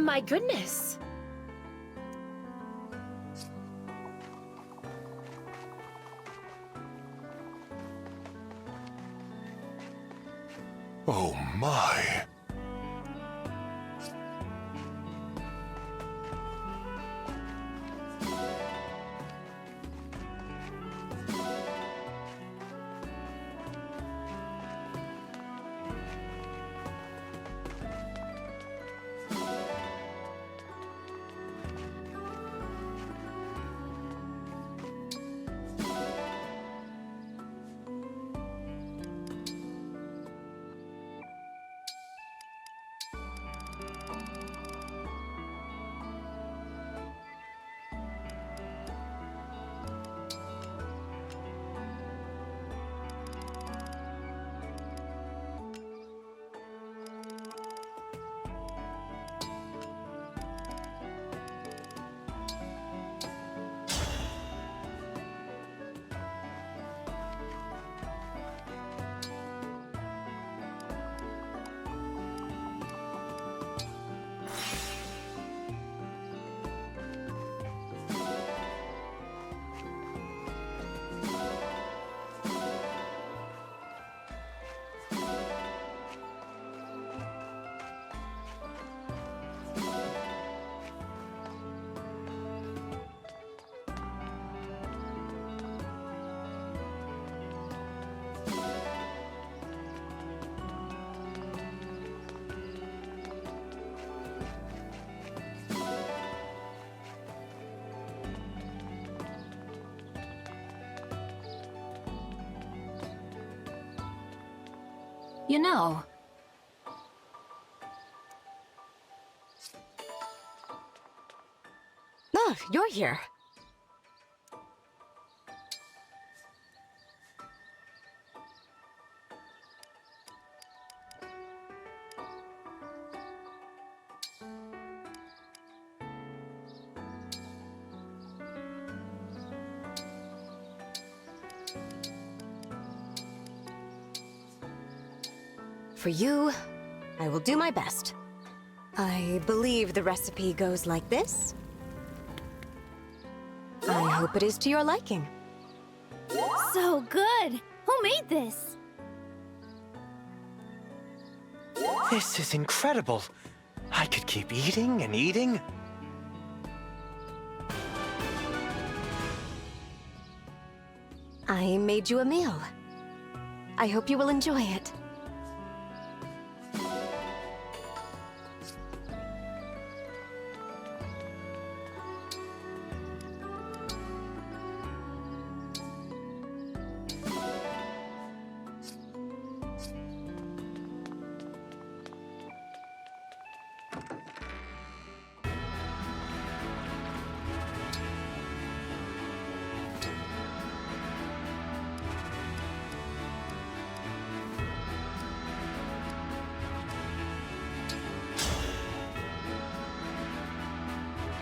My goodness. Oh my. You know... Oh, you're here. For you, I will do my best. I believe the recipe goes like this. I hope it is to your liking. So good! Who made this? This is incredible. I could keep eating and eating. I made you a meal. I hope you will enjoy it.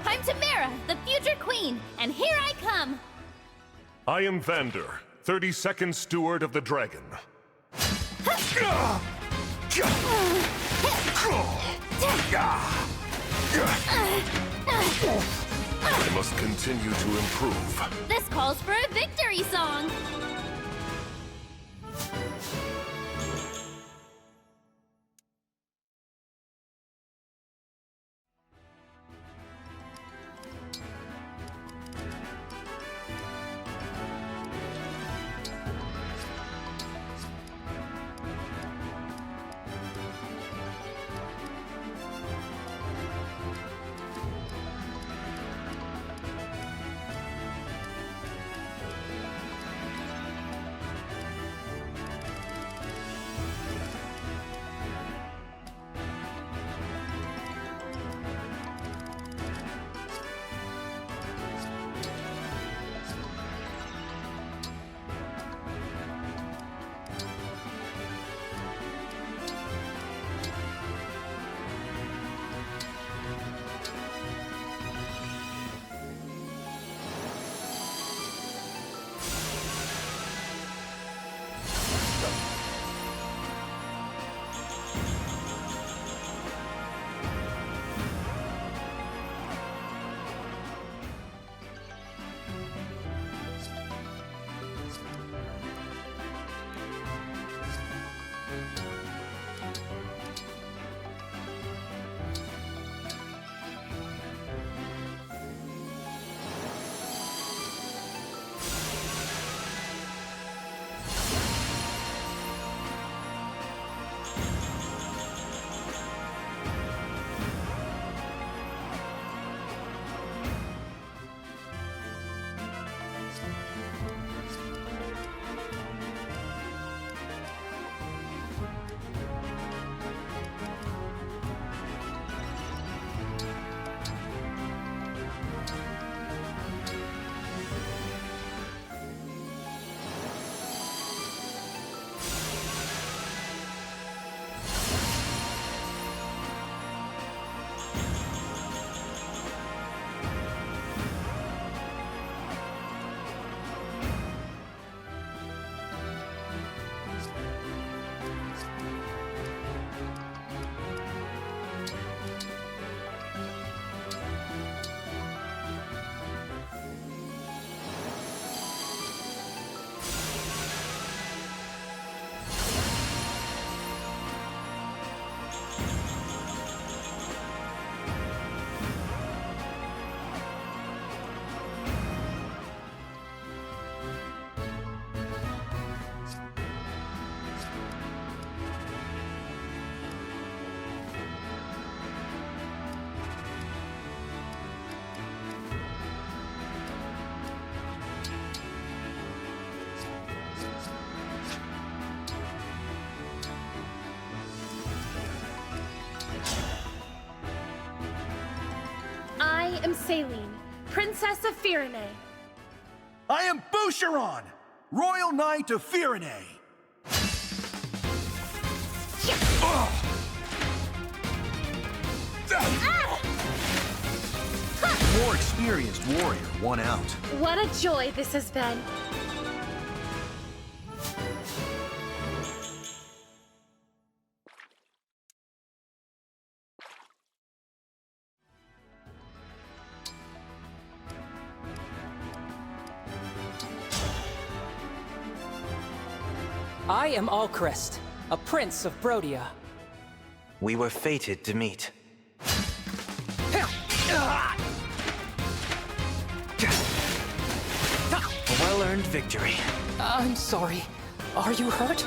I'm Tamara, the future queen, and here I come! I am Vander, 32nd Steward of the Dragon. I must continue to improve. This calls for a victory song! am Saline, Princess of Firene. I am Boucheron, Royal Knight of Firene. More experienced warrior, one out. What a joy this has been. I am Alchrist, a prince of Brodia. We were fated to meet. A well-earned victory. I'm sorry. Are you hurt?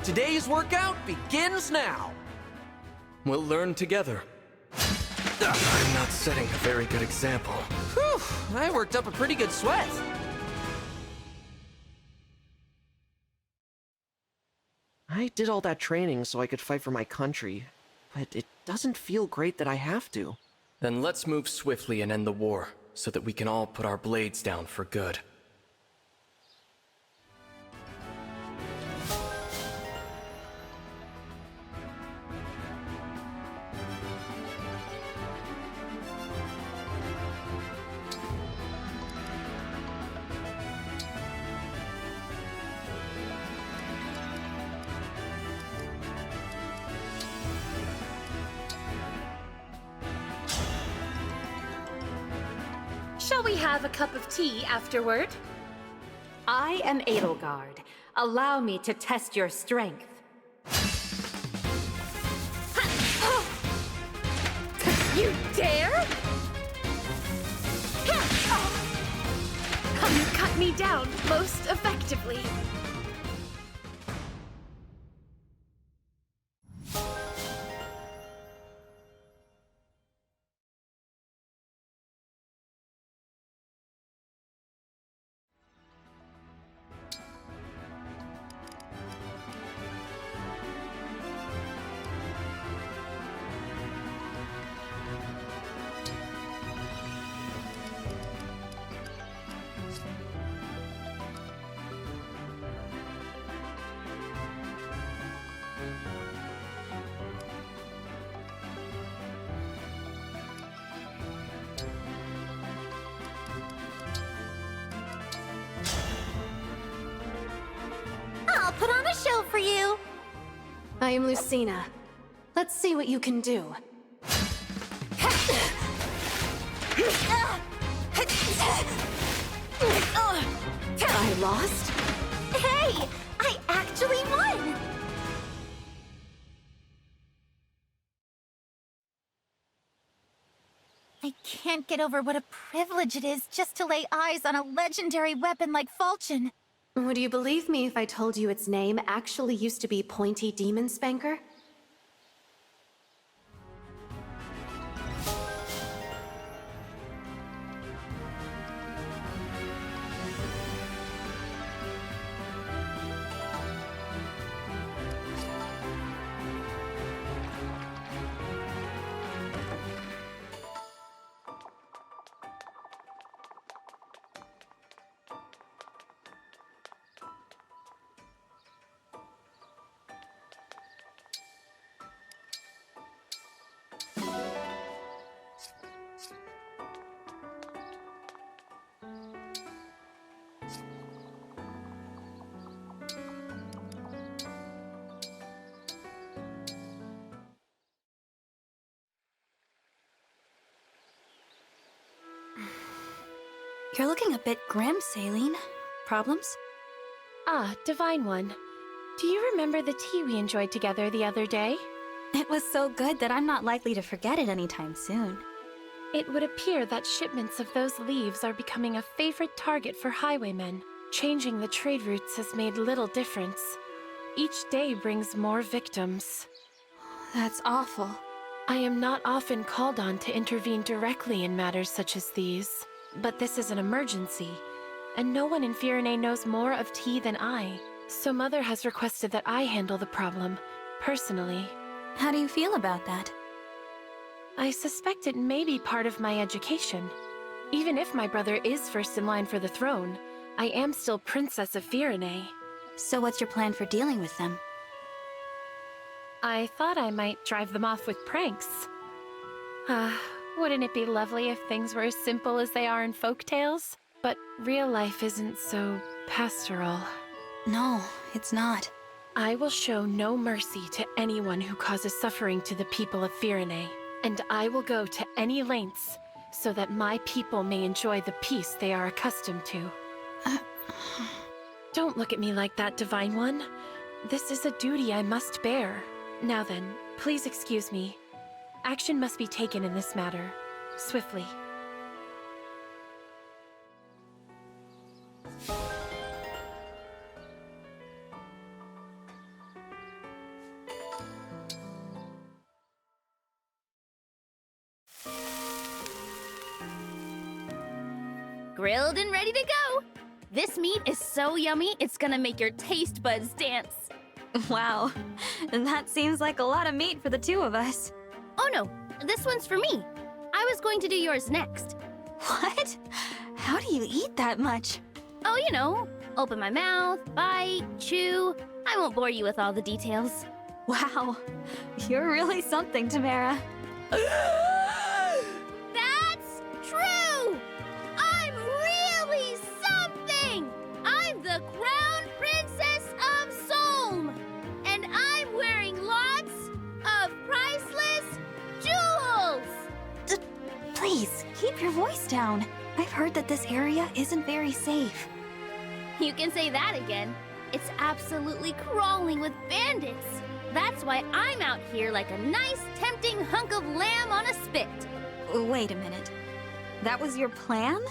Today's workout begins now. We'll learn together. I'm not setting a very good example. Whew, I worked up a pretty good sweat. I did all that training so I could fight for my country, but it doesn't feel great that I have to. Then let's move swiftly and end the war, so that we can all put our blades down for good. Shall we have a cup of tea afterward? I am Edelgard. Allow me to test your strength. You dare? You cut me down most effectively. I'll put on a show for you. I am Lucina. Let's see what you can do. I lost? Hey! I actually won! I can't get over what a privilege it is just to lay eyes on a legendary weapon like Falchion. Would you believe me if I told you its name actually used to be Pointy Demon Spanker? You're looking a bit grim, Saline. Problems? Ah, Divine One. Do you remember the tea we enjoyed together the other day? It was so good that I'm not likely to forget it anytime soon. It would appear that shipments of those leaves are becoming a favorite target for highwaymen. Changing the trade routes has made little difference. Each day brings more victims. That's awful. I am not often called on to intervene directly in matters such as these, but this is an emergency, and no one in Firene knows more of tea than I. So Mother has requested that I handle the problem, personally. How do you feel about that? I suspect it may be part of my education. Even if my brother is first in line for the throne, I am still Princess of Firene. So what's your plan for dealing with them? I thought I might drive them off with pranks. Wouldn't it be lovely if things were as simple as they are in folk tales? But real life isn't so pastoral. No, it's not. I will show no mercy to anyone who causes suffering to the people of Firene, and I will go to any lengths so that my people may enjoy the peace they are accustomed to. Don't look at me like that, Divine One. This is a duty I must bear. Now then, please excuse me. Action must be taken in this matter, swiftly. Grilled and ready to go! This meat is so yummy, it's gonna make your taste buds dance. Wow, that seems like a lot of meat for the two of us. Oh no, this one's for me. I was going to do yours next. What? How do you eat that much? Oh, you know, open my mouth, bite, chew. I won't bore you with all the details. Wow, you're really something, Tamara. That's true! I'm really something! I'm the Crown Princess of Solm! And I'm wearing lots of priceless jewels! Please, keep your voice down. I've heard that this area isn't very safe. You can say that again. It's absolutely crawling with bandits. That's why I'm out here like a nice, tempting hunk of lamb on a spit. Wait a minute. That was your plan?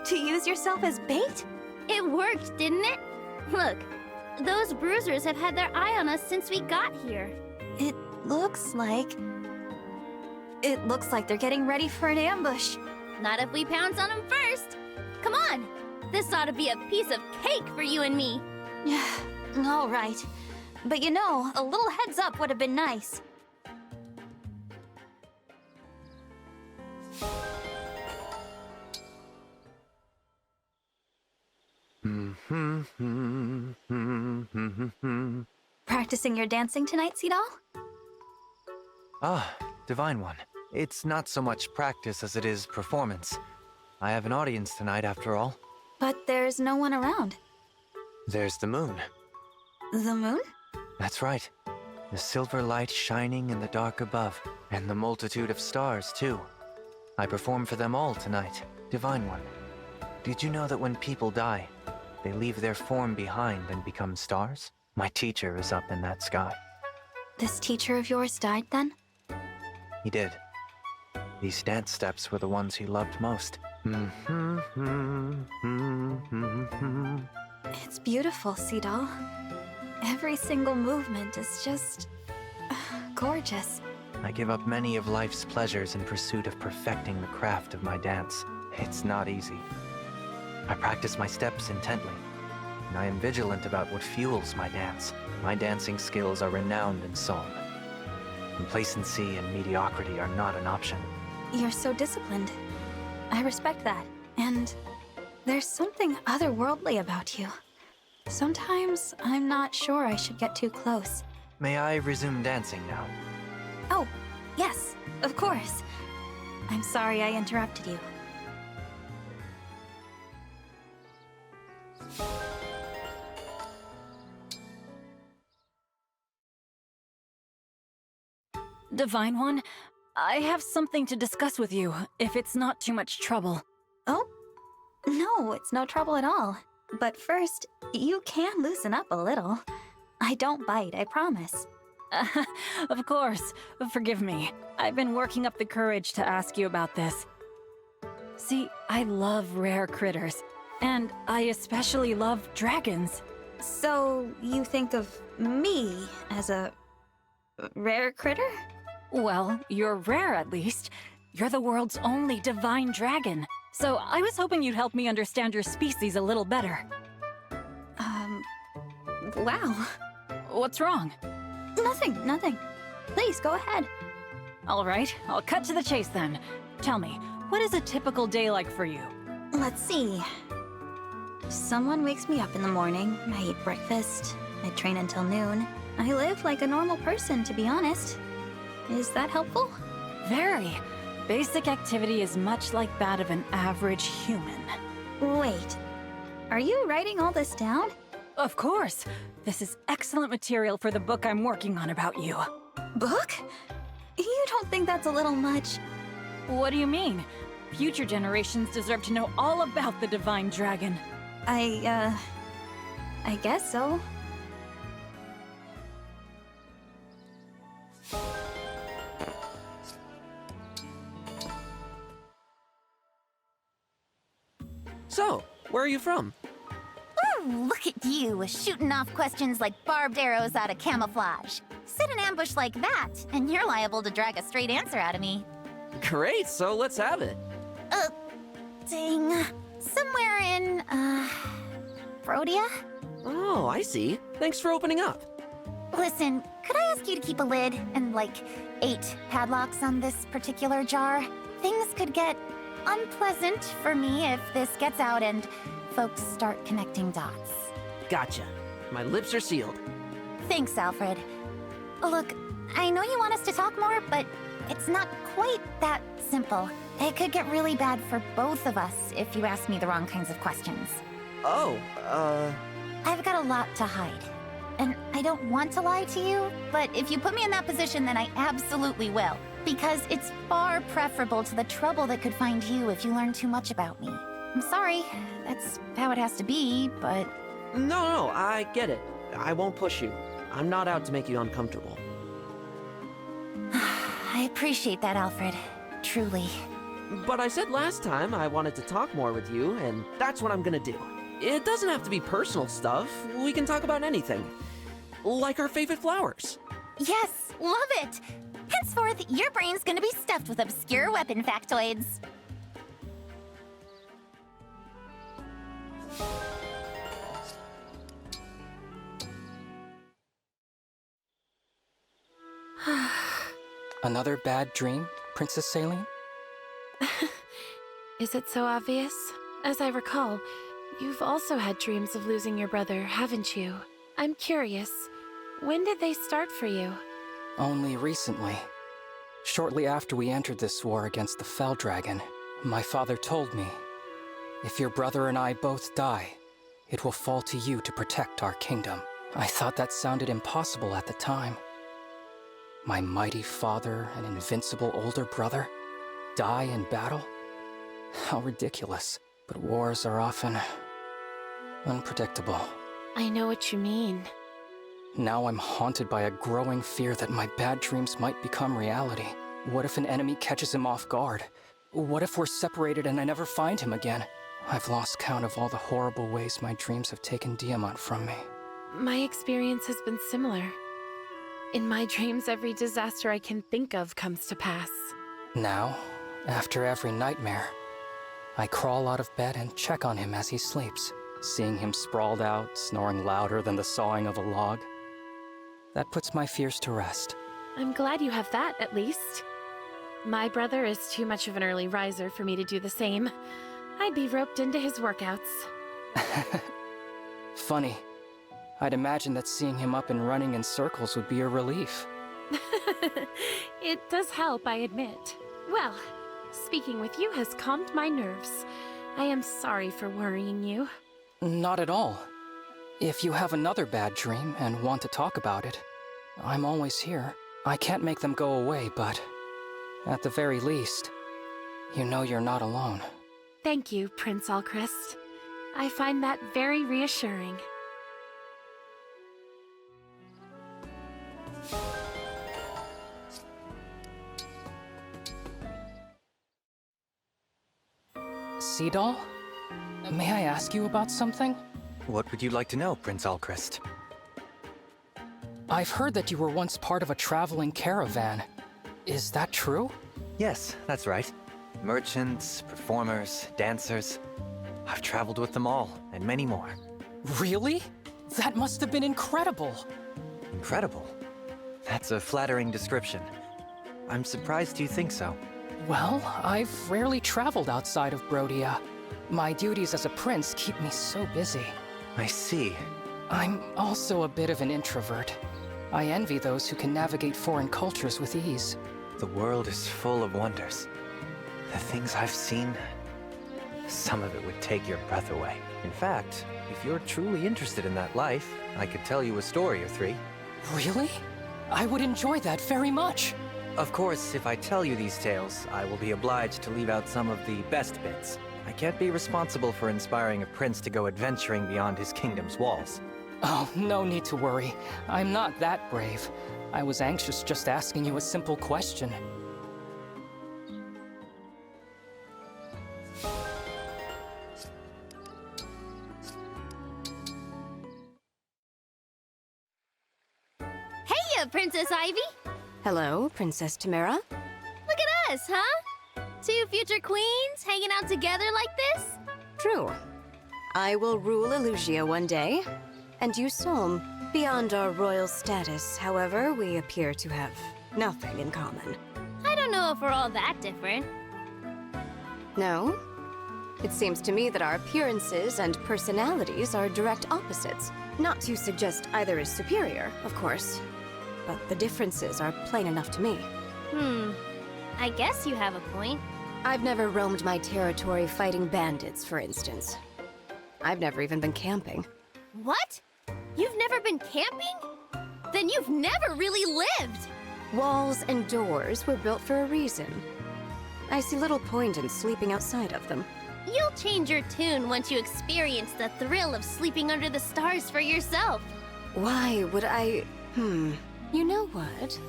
To use yourself as bait? It worked, didn't it? Look, those bruisers have had their eye on us since we got here. It looks like they're getting ready for an ambush. Not if we pounce on them first. Come on! This ought to be a piece of cake for you and me. All right. But you know, a little heads up would have been nice. Practicing your dancing tonight, Seedall? Ah, Divine One. It's not so much practice as it is performance. I have an audience tonight, after all. But there's no one around. There's the moon. The moon? That's right. The silver light shining in the dark above, and the multitude of stars, too. I perform for them all tonight, Divine One. Did you know that when people die, they leave their form behind and become stars? My teacher is up in that sky. This teacher of yours died then? He did. These dance steps were the ones he loved most. It's beautiful, Seadoll. Every single movement is just gorgeous. I give up many of life's pleasures in pursuit of perfecting the craft of my dance. It's not easy. I practice my steps intently, and I am vigilant about what fuels my dance. My dancing skills are renowned in song. Complacency and mediocrity are not an option. You're so disciplined. I respect that. And there's something otherworldly about you. Sometimes I'm not sure I should get too close. May I resume dancing now? Oh, yes, of course. I'm sorry I interrupted you. Divine One, I have something to discuss with you, if it's not too much trouble. Oh, no, it's no trouble at all. But first, you can loosen up a little. I don't bite, I promise. Of course. Forgive me. I've been working up the courage to ask you about this. See, I love rare critters, and I especially love dragons. So, you think of me as a rare critter? Well, you're rare at least. You're the world's only divine dragon. So I was hoping you'd help me understand your species a little better. Wow. What's wrong? Nothing. Please, go ahead. All right, I'll cut to the chase then. Tell me, what is a typical day like for you? Let's see. Someone wakes me up in the morning, I eat breakfast, I train until noon. I live like a normal person, to be honest. Is that helpful? Very. Basic activity is much like that of an average human. Wait, are you writing all this down? Of course. This is excellent material for the book I'm working on about you. Book? You don't think that's a little much? What do you mean? Future generations deserve to know all about the Divine Dragon. I guess so. So, where are you from? Ooh, look at you, shooting off questions like barbed arrows out of camouflage. Set an ambush like that, and you're liable to drag a straight answer out of me. Great, so let's have it. Dang. Somewhere in, Brodia? Oh, I see. Thanks for opening up. Listen, could I ask you to keep a lid and, 8 padlocks on this particular jar? Things could get unpleasant for me if this gets out and folks start connecting dots. Gotcha. My lips are sealed. Thanks, Alfred. Look, I know you want us to talk more, but it's not quite that simple. It could get really bad for both of us if you ask me the wrong kinds of questions. Oh, I've got a lot to hide. And I don't want to lie to you, but if you put me in that position, then I absolutely will. Because it's far preferable to the trouble that could find you if you learn too much about me. I'm sorry, that's how it has to be, but... No, I get it. I won't push you. I'm not out to make you uncomfortable. I appreciate that, Alfred. Truly. But I said last time I wanted to talk more with you, and that's what I'm gonna do. It doesn't have to be personal stuff. We can talk about anything. Like our favorite flowers. Yes, love it! Henceforth, your brain's gonna be stuffed with obscure weapon factoids. Another bad dream, Princess Saline? Is it so obvious? As I recall, you've also had dreams of losing your brother, haven't you? I'm curious, when did they start for you? Only recently. Shortly after we entered this war against the Fell Dragon, my father told me, if your brother and I both die, it will fall to you to protect our kingdom. I thought that sounded impossible at the time. My mighty father and invincible older brother die in battle? How ridiculous. But wars are often unpredictable. I know what you mean. Now I'm haunted by a growing fear that my bad dreams might become reality. What if an enemy catches him off guard? What if we're separated and I never find him again? I've lost count of all the horrible ways my dreams have taken Diamant from me. My experience has been similar. In my dreams, every disaster I can think of comes to pass. Now, after every nightmare, I crawl out of bed and check on him as he sleeps, seeing him sprawled out, snoring louder than the sawing of a log. That puts my fears to rest. I'm glad you have that, at least. My brother is too much of an early riser for me to do the same. I'd be roped into his workouts. Funny. I'd imagine that seeing him up and running in circles would be a relief. It does help, I admit. Well, speaking with you has calmed my nerves. I am sorry for worrying you. Not at all. If you have another bad dream and want to talk about it, I'm always here. I can't make them go away, but at the very least, you know you're not alone. Thank you, Prince Alchrist. I find that very reassuring. Sea Doll? May I ask you about something? What would you like to know, Prince Alchrist? I've heard that you were once part of a traveling caravan. Is that true? Yes, that's right. Merchants, performers, dancers. I've traveled with them all, and many more. Really? That must have been incredible! Incredible? That's a flattering description. I'm surprised you think so. Well, I've rarely traveled outside of Brodia. My duties as a prince keep me so busy. I see. I'm also a bit of an introvert. I envy those who can navigate foreign cultures with ease. The world is full of wonders. The things I've seen, some of it would take your breath away. In fact, if you're truly interested in that life, I could tell you a story or three. Really? I would enjoy that very much. Of course, if I tell you these tales, I will be obliged to leave out some of the best bits. I can't be responsible for inspiring a prince to go adventuring beyond his kingdom's walls. Oh, no need to worry. I'm not that brave. I was anxious just asking you a simple question. Hey, Princess Ivy! Hello, Princess Tamara. Look at us, huh? Two future queens hanging out together like this? True. I will rule Elusia one day, and you Solm. Beyond our royal status, however, we appear to have nothing in common. I don't know if we're all that different. No? It seems to me that our appearances and personalities are direct opposites. Not to suggest either is superior, of course, but the differences are plain enough to me. I guess you have a point. I've never roamed my territory fighting bandits, for instance. I've never even been camping. What? You've never been camping? Then you've never really lived! Walls and doors were built for a reason. I see little point in sleeping outside of them. You'll change your tune once you experience the thrill of sleeping under the stars for yourself. Why would I... You know what?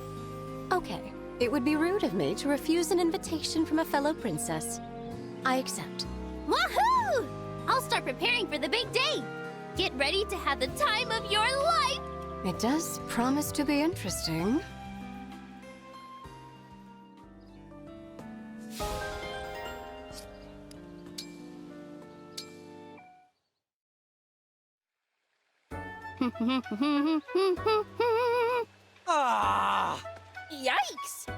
Okay, it would be rude of me to refuse an invitation from a fellow princess. I accept. Woohoo! I'll start preparing for the big day! Get ready to have the time of your life! It does promise to be interesting. Ah! Yikes!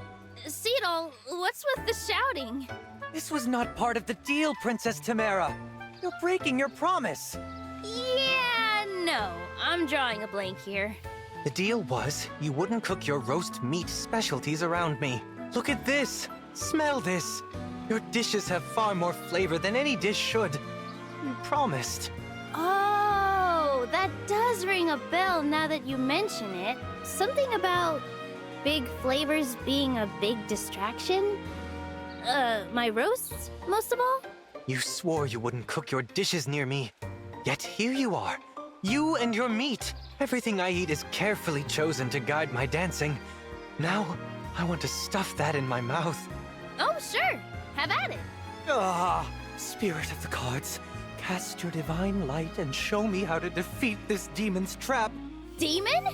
Seedal, what's with the shouting? This was not part of the deal, Princess Tamara. You're breaking your promise. Yeah, no. I'm drawing a blank here. The deal was you wouldn't cook your roast meat specialties around me. Look at this. Smell this. Your dishes have far more flavor than any dish should. You promised. Oh, that does ring a bell now that you mention it. Something about big flavors being a big distraction? My roasts, most of all? You swore you wouldn't cook your dishes near me. Yet here you are. You and your meat. Everything I eat is carefully chosen to guide my dancing. Now, I want to stuff that in my mouth. Oh, sure. Have at it. Ah, Spirit of the Cards, cast your divine light and show me how to defeat this demon's trap. Demon?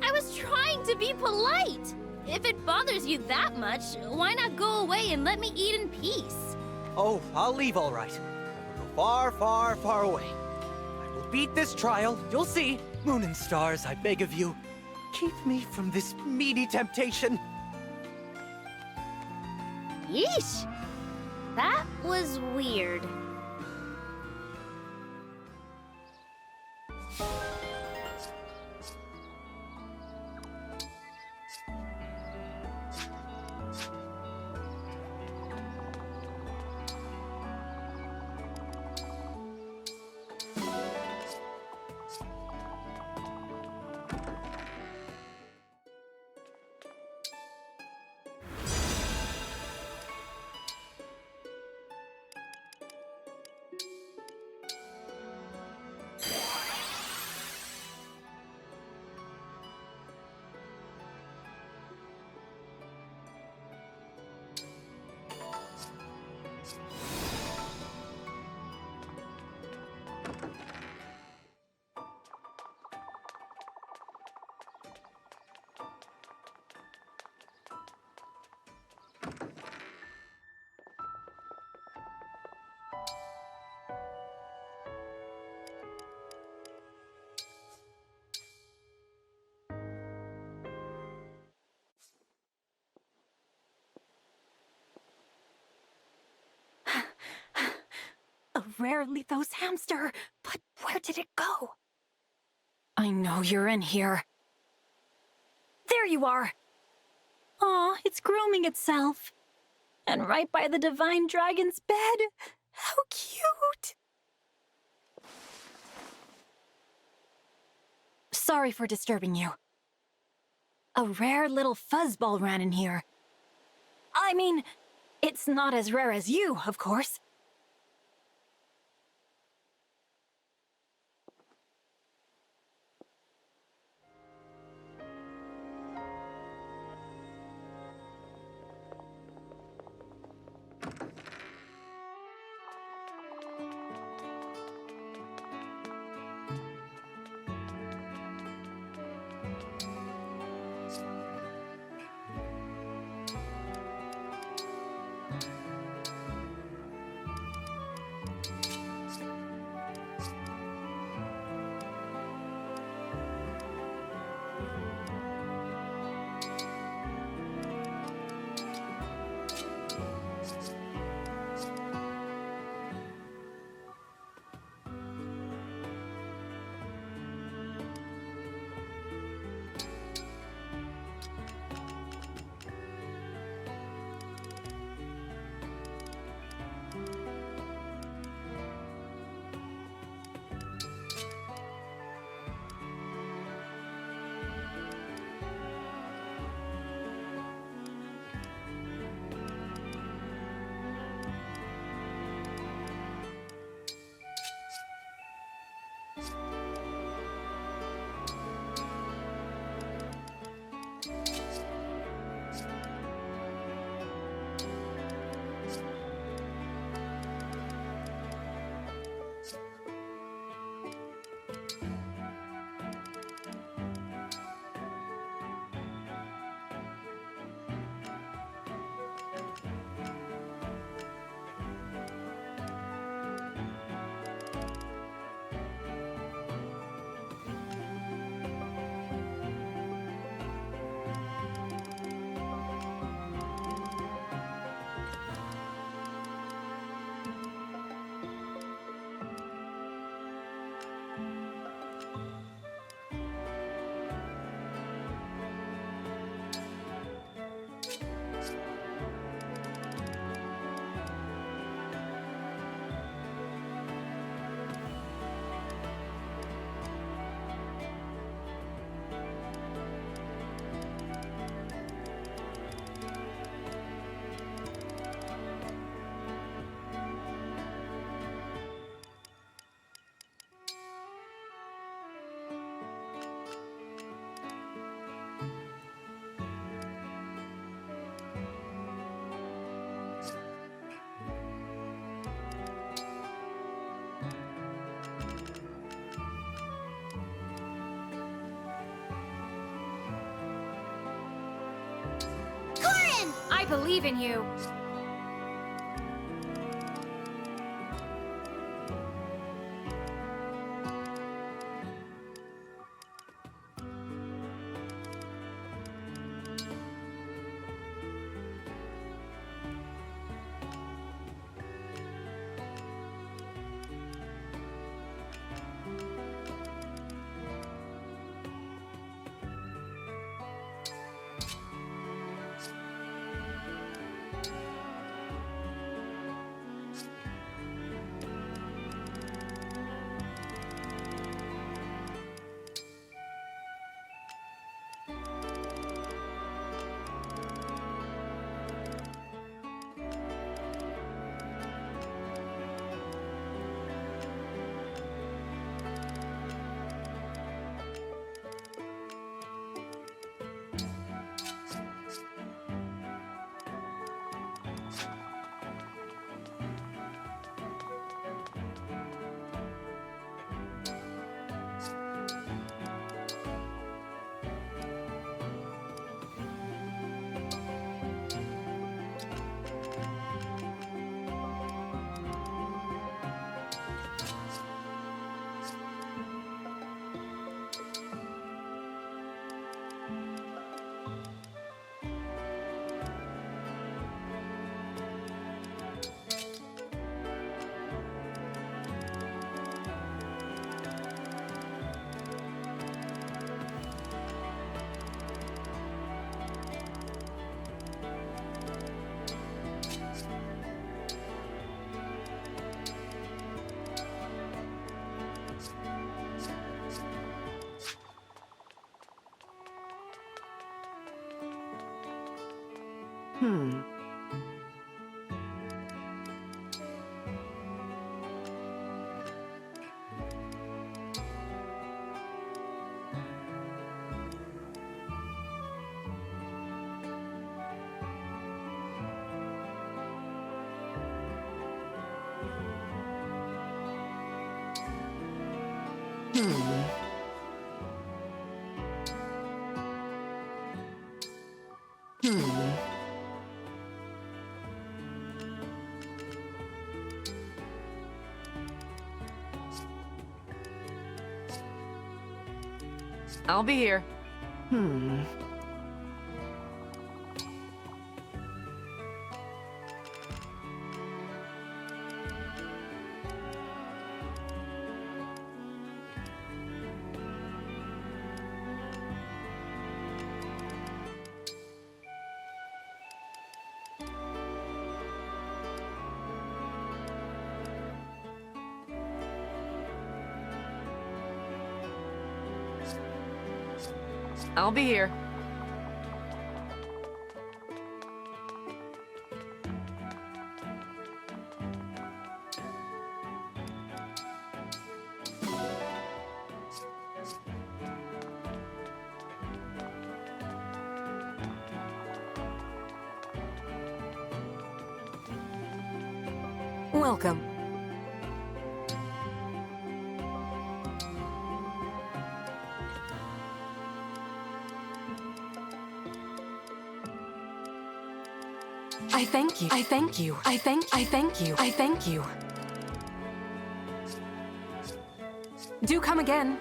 I was trying to be polite. If it bothers you that much, why not go away and let me eat in peace? Oh, I'll leave all right. I will go far, far, far away. I will beat this trial, you'll see. Moon and stars, I beg of you. Keep me from this meaty temptation. Yeesh. That was weird. A rare Lithos hamster, but where did it go? I know you're in here. There you are! Aw, it's grooming itself. And right by the divine dragon's bed. How cute! Sorry for disturbing you. A rare little fuzzball ran in here. I mean, it's not as rare as you, of course. believe in you. I'll be here. I'll be here. Welcome. I thank you. I thank you. I thank you. I thank you. Do come again.